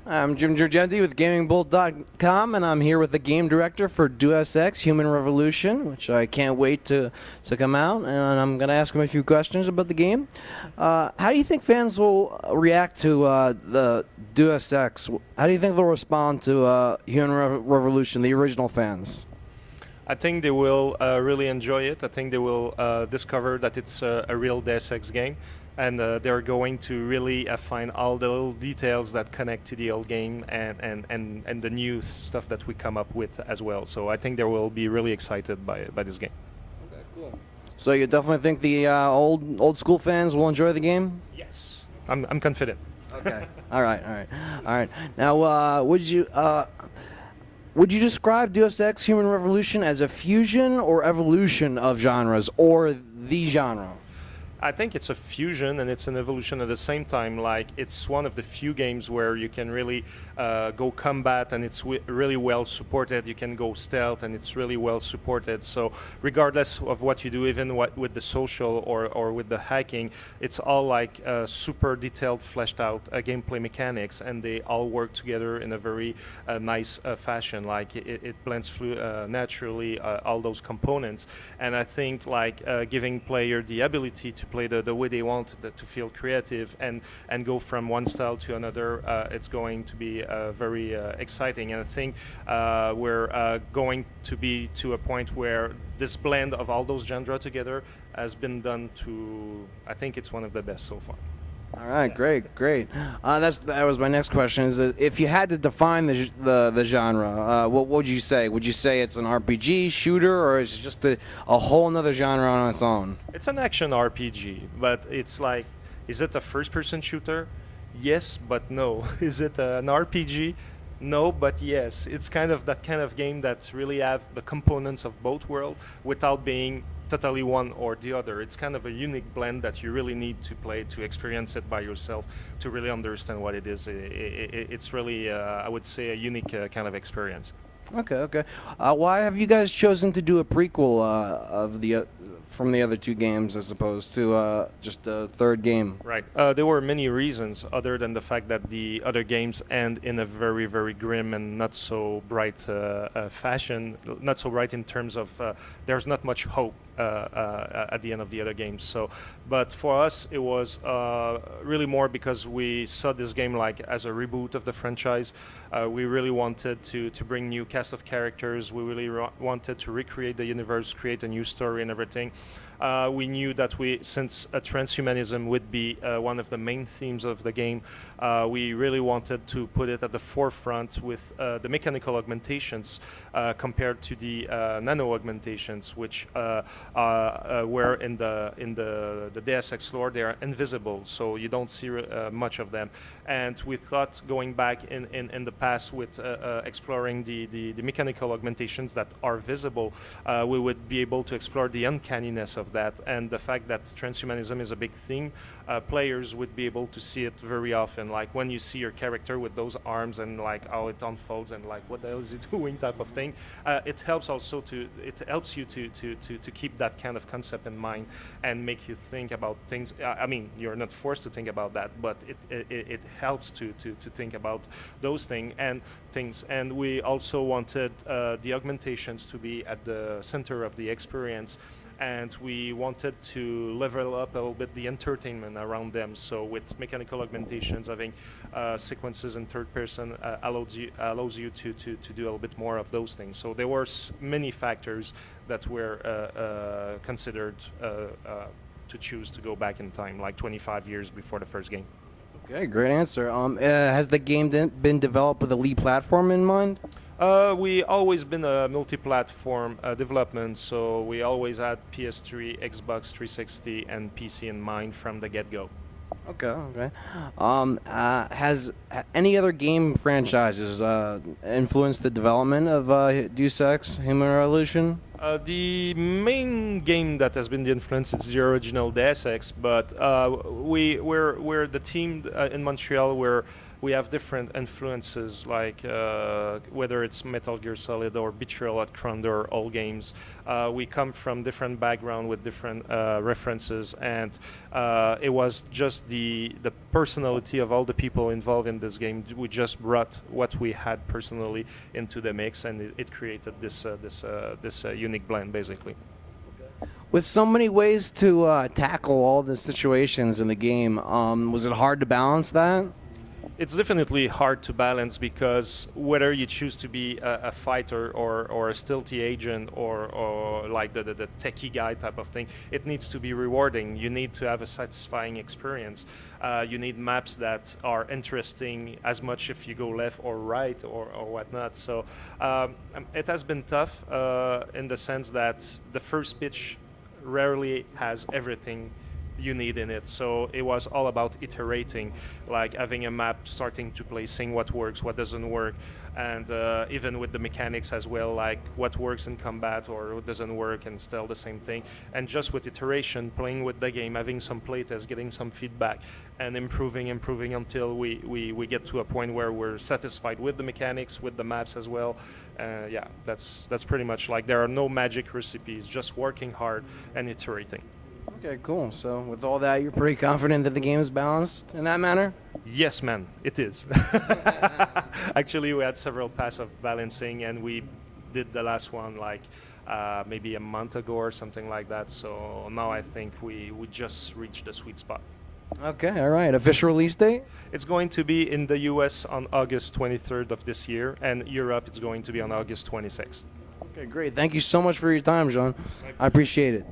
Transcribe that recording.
I'm Jim Giorgenti with GamingBolt.com, and I'm here with the game director for Deus Ex Human Revolution, which I can't wait to come out, and I'm going to ask him a few questions about the game. How do you think fans will react to the Deus Ex? How do you think they'll respond to Revolution, the original fans? I think they will really enjoy it. I think they will discover that it's a real Deus Ex game, and they're going to really find all the little details that connect to the old game and the new stuff that we come up with as well. So I think they will be really excited by this game. Okay, cool. So you definitely think the old school fans will enjoy the game? Yes, I'm confident. Okay. All right. Now, would you describe Deus Ex Human Revolution as a fusion or evolution of genres, or the genre? I think it's a fusion and it's an evolution at the same time. Like, it's one of the few games where you can really go combat and it's really well supported. You can go stealth and it's really well supported. So regardless of what you do, even with the social or with the hacking, it's all like super detailed, fleshed out gameplay mechanics, and they all work together in a very nice fashion. Like, it blends naturally, all those components. And I think like giving player the ability to play the way they want, to feel creative and go from one style to another, it's going to be very exciting. And I think we're going to be to a point where this blend of all those genres together has been done to, I think it's one of the best so far. All right, great. That was my next question. Is that if you had to define the genre, what would you say? Would you say it's an RPG shooter, or is it just a whole another genre on its own? It's an action RPG, but it's like, is it a first-person shooter? Yes, but no. Is it an RPG? No, but yes. It's kind of that kind of game that really have the components of both worlds without being totally one or the other. It's kind of a unique blend that you really need to play, to experience it by yourself, to really understand what it is. It's really, I would say, a unique kind of experience. Okay. Why have you guys chosen to do a prequel of from the other two games as opposed to just a third game? Right. There were many reasons other than the fact that the other games end in a very, very grim and not so bright fashion. Not so bright in terms of there's not much hope at the end of the other games. So, but for us, it was really more because we saw this game like as a reboot of the franchise. We really wanted to bring new cast of characters. We really wanted to recreate the universe, create a new story and everything. We knew that since transhumanism would be one of the main themes of the game, we really wanted to put it at the forefront with the mechanical augmentations compared to the nano augmentations, which were in the Deus Ex lore. They are invisible, so you don't see much of them. And we thought, going back in the past with exploring the mechanical augmentations that are visible, we would be able to explore the uncanniness of that, and the fact that transhumanism is a big theme. Players would be able to see it very often, like when you see your character with those arms and like how it unfolds and like what the hell is it doing type of thing. It helps you to keep that kind of concept in mind and make you think about things. I mean, you're not forced to think about that, but it helps to think about those things. And we also wanted the augmentations to be at the center of the experience, and we wanted to level up a little bit the entertainment around them. So with mechanical augmentations, having sequences in third person allows you to do a little bit more of those things. So there were many factors that were considered to choose to go back in time, like 25 years before the first game. Okay, great answer. Has the game been developed with a lead platform in mind? We always been a multi-platform development, so we always had PS3, Xbox 360, and PC in mind from the get-go. Okay. Has any other game franchises influenced the development of Deus Ex Human Revolution? The main game that has been the influence is the original Deus Ex, but we're the team in Montreal. We're we have different influences, like whether it's Metal Gear Solid or Betrayal at Krondor, all games. We come from different background with different references, and it was just the personality of all the people involved in this game. We just brought what we had personally into the mix, and it created this unique blend, basically. With so many ways to tackle all the situations in the game, was it hard to balance that? It's definitely hard to balance, because whether you choose to be a fighter or a stealthy agent or like the techie guy type of thing, it needs to be rewarding. You need to have a satisfying experience. You need maps that are interesting as much if you go left or right or whatnot. So it has been tough in the sense that the first pitch rarely has everything you need in it. So it was all about iterating, like having a map, starting to play, seeing what works, what doesn't work, and even with the mechanics as well, like what works in combat or what doesn't work, and still the same thing. And just with iteration, playing with the game, having some playtests, getting some feedback, and improving until we get to a point where we're satisfied with the mechanics, with the maps as well. Yeah, that's pretty much, like, there are no magic recipes, just working hard and iterating. Okay, cool. So with all that, you're pretty confident that the game is balanced in that manner? Yes, man, it is. Actually, we had several passes of balancing, and we did the last one like maybe a month ago or something like that. So now I think we just reached the sweet spot. Okay, all right. Official release date? It's going to be in the US on August 23rd of this year, and Europe it's going to be on August 26th. Okay, great. Thank you so much for your time, Jean. I appreciate it.